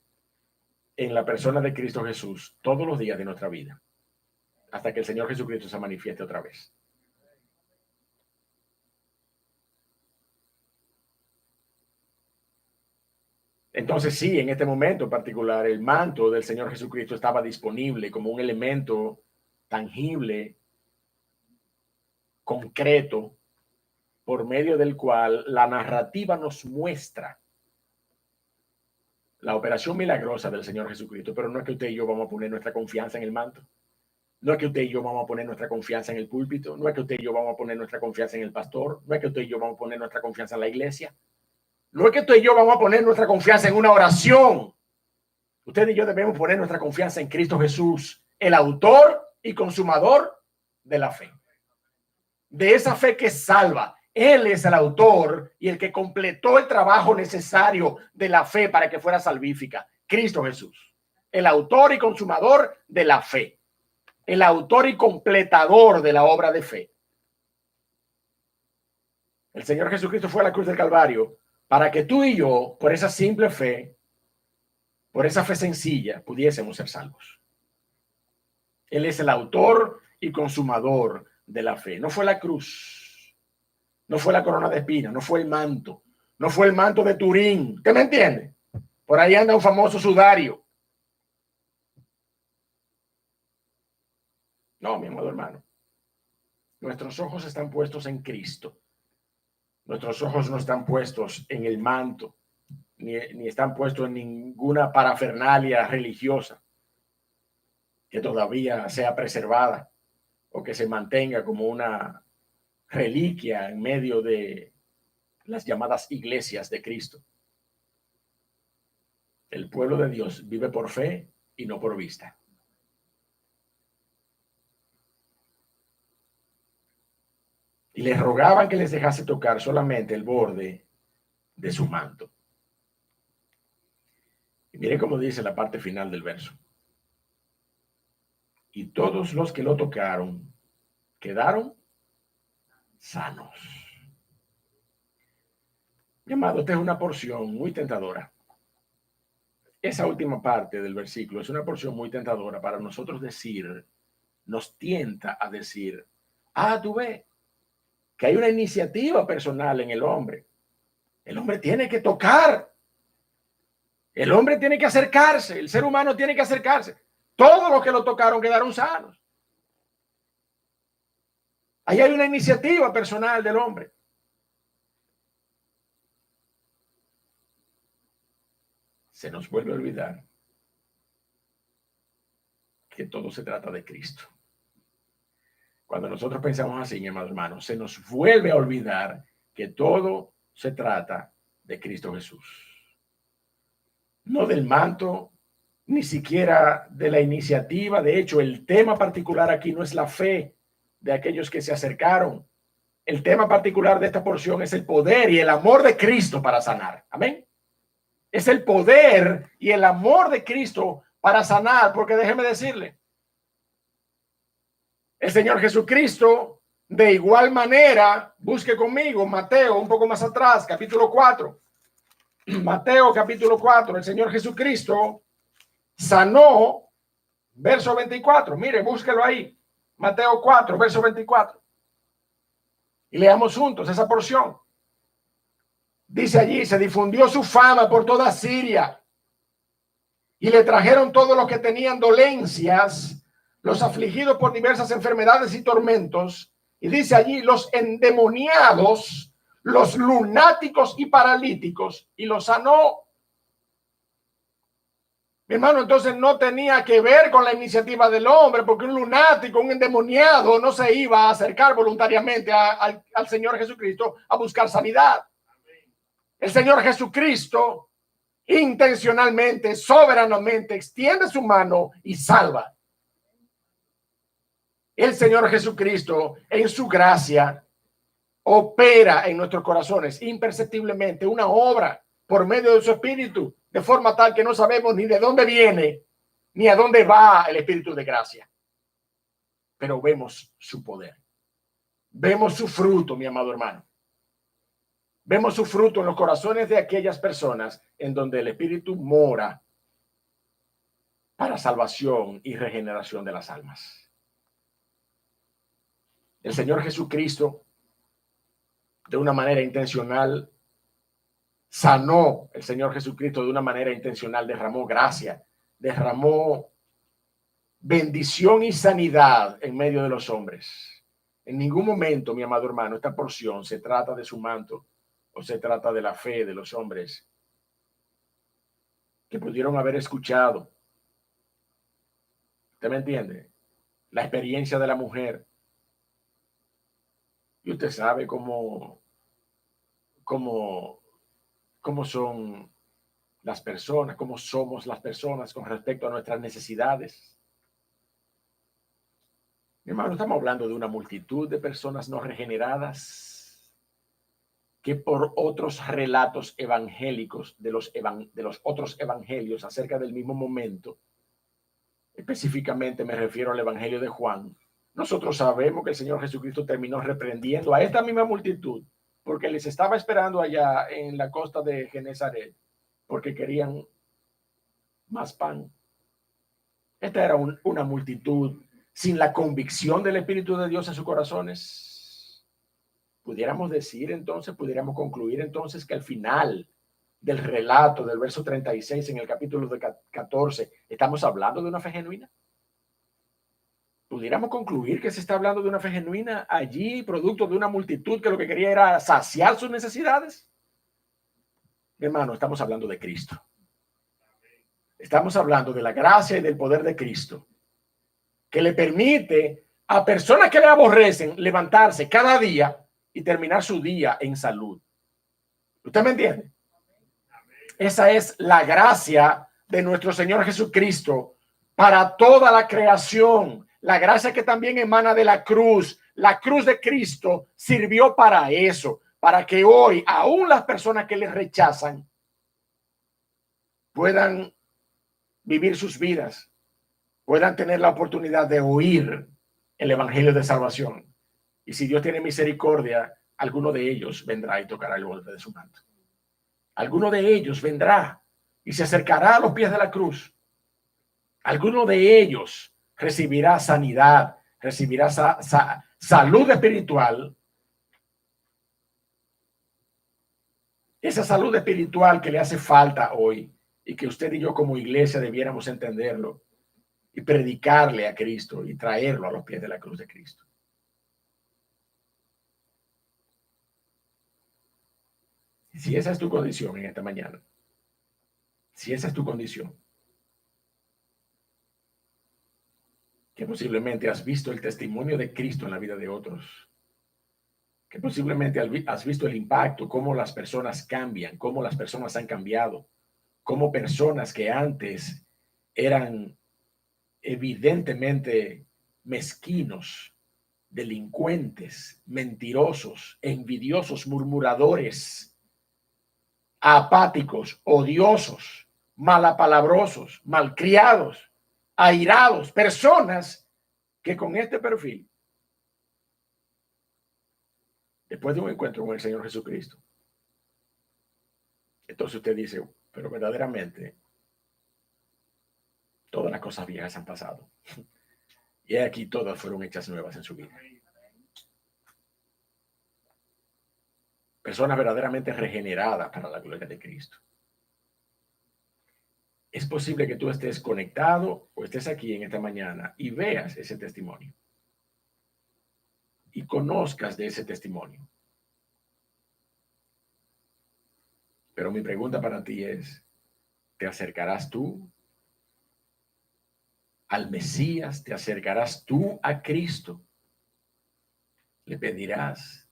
en la persona de Cristo Jesús todos los días de nuestra vida, hasta que el Señor Jesucristo se manifieste otra vez. Entonces, sí, en este momento particular, el manto del Señor Jesucristo estaba disponible como un elemento tangible, concreto, por medio del cual la narrativa nos muestra la operación milagrosa del Señor Jesucristo. Pero no es que usted y yo vamos a poner nuestra confianza en el manto. No es que usted y yo vamos a poner nuestra confianza en el púlpito. No es que usted y yo vamos a poner nuestra confianza en el pastor. No es que usted y yo vamos a poner nuestra confianza en la iglesia. No es que usted y yo vamos a poner nuestra confianza en una oración. Usted y yo debemos poner nuestra confianza en Cristo Jesús, el autor y consumador de la fe. De esa fe que salva. Él es el autor y el que completó el trabajo necesario de la fe para que fuera salvífica. Cristo Jesús, el autor y consumador de la fe. El autor y completador de la obra de fe. El Señor Jesucristo fue a la cruz del Calvario para que tú y yo, por esa simple fe, por esa fe sencilla, pudiésemos ser salvos. Él es el autor y consumador de la fe. No fue la cruz, no fue la corona de espinas, no fue el manto, no fue el manto de Turín. ¿Usted me entiende? Por ahí anda un famoso sudario. No, mi amado hermano. Nuestros ojos están puestos en Cristo. Nuestros ojos no están puestos en el manto, ni están puestos en ninguna parafernalia religiosa. que todavía sea preservada o que se mantenga como una reliquia en medio de las llamadas iglesias de Cristo. El pueblo de Dios vive por fe y no por vista. Y les rogaban que les dejase tocar solamente el borde de su manto. Y miren cómo dice la parte final del verso. Y todos los que lo tocaron quedaron sanos. Mi amado, esta es una porción muy tentadora. Esa última parte del versículo es una porción muy tentadora para nosotros decir, nos tienta a decir, tú ves que hay una iniciativa personal en el hombre. El hombre tiene que tocar. El hombre tiene que acercarse. El ser humano tiene que acercarse. Todos los que lo tocaron quedaron sanos. Ahí hay una iniciativa personal del hombre. Se nos vuelve a olvidar que todo se trata de Cristo. Cuando nosotros pensamos así, mi amado hermano, se nos vuelve a olvidar que todo se trata de Cristo Jesús. No del manto, ni siquiera de la iniciativa. De hecho, el tema particular aquí no es la fe de aquellos que se acercaron. El tema particular de esta porción es el poder y el amor de Cristo para sanar. Amén. Es el poder y el amor de Cristo para sanar, porque déjeme decirle, el Señor Jesucristo, de igual manera, busque conmigo Mateo, un poco más atrás, capítulo 4. Mateo, capítulo 4, el Señor Jesucristo sanó, verso 24. Mire, búsquelo ahí. Mateo 4, verso 24. Y leamos juntos esa porción. Dice allí, se difundió su fama por toda Siria y le trajeron todos los que tenían dolencias, los afligidos por diversas enfermedades y tormentos. Y dice allí, los endemoniados, los lunáticos y paralíticos, y los sanó. Mi hermano, entonces no tenía que ver con la iniciativa del hombre, porque un lunático, un endemoniado no se iba a acercar voluntariamente al Señor Jesucristo a buscar sanidad. El Señor Jesucristo intencionalmente, soberanamente extiende su mano y salva. El Señor Jesucristo en su gracia opera en nuestros corazones imperceptiblemente una obra por medio de su espíritu, de forma tal que no sabemos ni de dónde viene ni a dónde va el espíritu de gracia. Pero vemos su poder. Vemos su fruto, mi amado hermano. Vemos su fruto en los corazones de aquellas personas en donde el Espíritu mora para salvación y regeneración de las almas. El Señor Jesucristo, de una manera intencional, sanó. El Señor Jesucristo, de una manera intencional, derramó gracia, derramó bendición y sanidad en medio de los hombres. En ningún momento, mi amado hermano, esta porción se trata de su manto, o se trata de la fe de los hombres que pudieron haber escuchado. ¿Usted me entiende? La experiencia de la mujer. Y usted sabe cómo son las personas, cómo somos las personas con respecto a nuestras necesidades. Mi hermano, estamos hablando de una multitud de personas no regeneradas que por otros relatos evangélicos de los otros evangelios acerca del mismo momento, específicamente me refiero al evangelio de Juan, nosotros sabemos que el Señor Jesucristo terminó reprendiendo a esta misma multitud porque les estaba esperando allá en la costa de Genezaret porque querían más pan. Esta era una multitud sin la convicción del Espíritu de Dios en sus corazones. Pudiéramos concluir entonces que al final del relato del verso 36 en el capítulo de 14 estamos hablando de una fe genuina. Pudiéramos concluir que se está hablando de una fe genuina allí, producto de una multitud que lo que quería era saciar sus necesidades. Mi hermano, estamos hablando de Cristo. Estamos hablando de la gracia y del poder de Cristo que le permite a personas que le aborrecen levantarse cada día y terminar su día en salud. ¿Usted me entiende? Esa es la gracia de nuestro Señor Jesucristo para toda la creación. La gracia que también emana de la cruz. La cruz de Cristo sirvió para eso, para que hoy aún las personas que le rechazan puedan vivir sus vidas, puedan tener la oportunidad de oír el evangelio de salvación. Y si Dios tiene misericordia, alguno de ellos vendrá y tocará el borde de su manto. Alguno de ellos vendrá y se acercará a los pies de la cruz. Alguno de ellos recibirá sanidad, recibirá salud espiritual. Esa salud espiritual que le hace falta hoy y que usted y yo como iglesia debiéramos entenderlo y predicarle a Cristo y traerlo a los pies de la cruz de Cristo. Si esa es tu condición en esta mañana, si esa es tu condición, que posiblemente has visto el testimonio de Cristo en la vida de otros, que posiblemente has visto el impacto, cómo las personas cambian, cómo las personas han cambiado, cómo personas que antes eran evidentemente mezquinos, delincuentes, mentirosos, envidiosos, murmuradores, apáticos, odiosos, malapalabrosos, malcriados, airados, personas que con este perfil, después de un encuentro con el Señor Jesucristo, entonces usted dice, pero verdaderamente todas las cosas viejas han pasado. Y aquí todas fueron hechas nuevas en su vida. Personas verdaderamente regeneradas para la gloria de Cristo. Es posible que tú estés conectado o estés aquí en esta mañana y veas ese testimonio y conozcas de ese testimonio. Pero mi pregunta para ti es, ¿te acercarás tú al Mesías? ¿Te acercarás tú a Cristo? ¿Le pedirás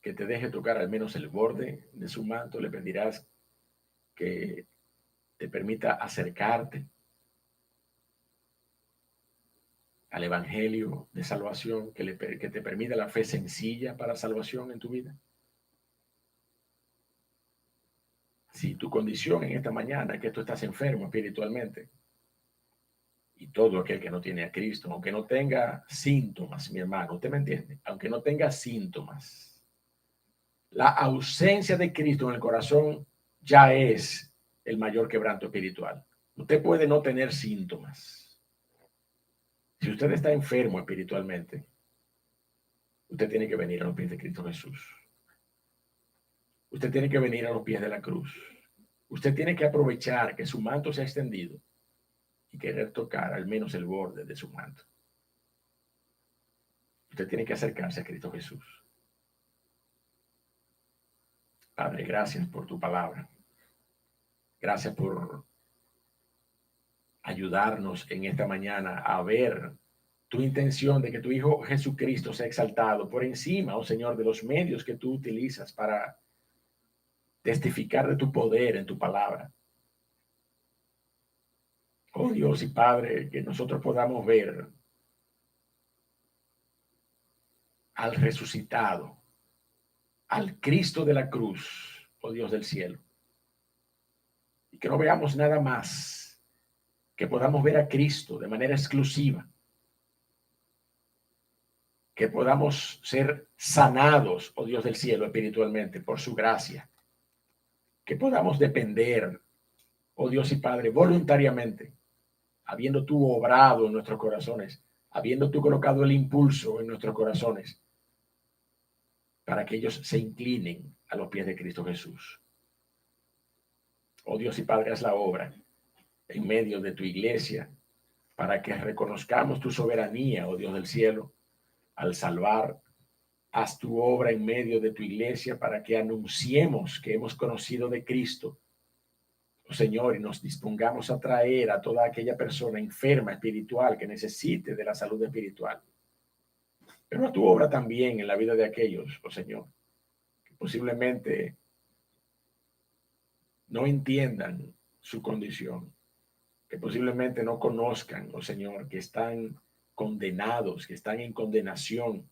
que te deje tocar al menos el borde de su manto? ¿Le pedirás que te permita acercarte al evangelio de salvación, que te permita la fe sencilla para salvación en tu vida? Si tu condición en esta mañana es que tú estás enfermo espiritualmente, y todo aquel que no tiene a Cristo, aunque no tenga síntomas, mi hermano, ¿usted me entiende? Aunque no tenga síntomas, la ausencia de Cristo en el corazón ya es el mayor quebranto espiritual. Usted puede no tener síntomas. Si usted está enfermo espiritualmente, usted tiene que venir a los pies de Cristo Jesús. Usted tiene que venir a los pies de la cruz. Usted tiene que aprovechar que su manto se ha extendido y querer tocar al menos el borde de su manto. Usted tiene que acercarse a Cristo Jesús. Padre, gracias por tu palabra. Gracias por ayudarnos en esta mañana a ver tu intención de que tu Hijo Jesucristo sea exaltado por encima, oh Señor, de los medios que tú utilizas para testificar de tu poder en tu palabra. Oh Dios y Padre, que nosotros podamos ver al resucitado, al Cristo de la cruz, oh Dios del cielo. Y que no veamos nada más, que podamos ver a Cristo de manera exclusiva. Que podamos ser sanados, oh Dios del cielo, espiritualmente, por su gracia. Que podamos depender, oh Dios y Padre, voluntariamente, habiendo tú obrado en nuestros corazones, habiendo tú colocado el impulso en nuestros corazones, para que ellos se inclinen a los pies de Cristo Jesús. Oh Dios y Padre, haz la obra en medio de tu iglesia, para que reconozcamos tu soberanía, oh Dios del cielo, al salvar. Haz tu obra en medio de tu iglesia para que anunciemos que hemos conocido de Cristo. Señor, y nos dispongamos a traer a toda aquella persona enferma espiritual que necesite de la salud espiritual. Pero a tu obra también en la vida de aquellos, oh Señor, que posiblemente no entiendan su condición, que posiblemente no conozcan, oh Señor, que están condenados, que están en condenación,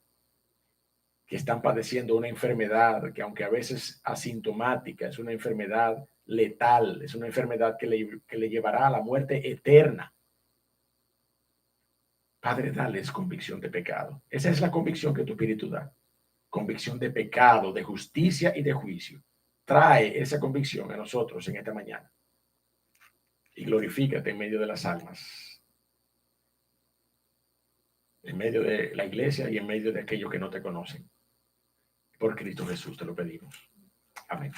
que están padeciendo una enfermedad que aunque a veces asintomática, es una enfermedad letal, es una enfermedad que le llevará a la muerte eterna. Padre, dales convicción de pecado. Esa es la convicción que tu Espíritu da. Convicción de pecado, de justicia y de juicio. Trae esa convicción a nosotros en esta mañana. Y glorifícate en medio de las almas, en medio de la iglesia y en medio de aquellos que no te conocen. Por Cristo Jesús te lo pedimos. Amén.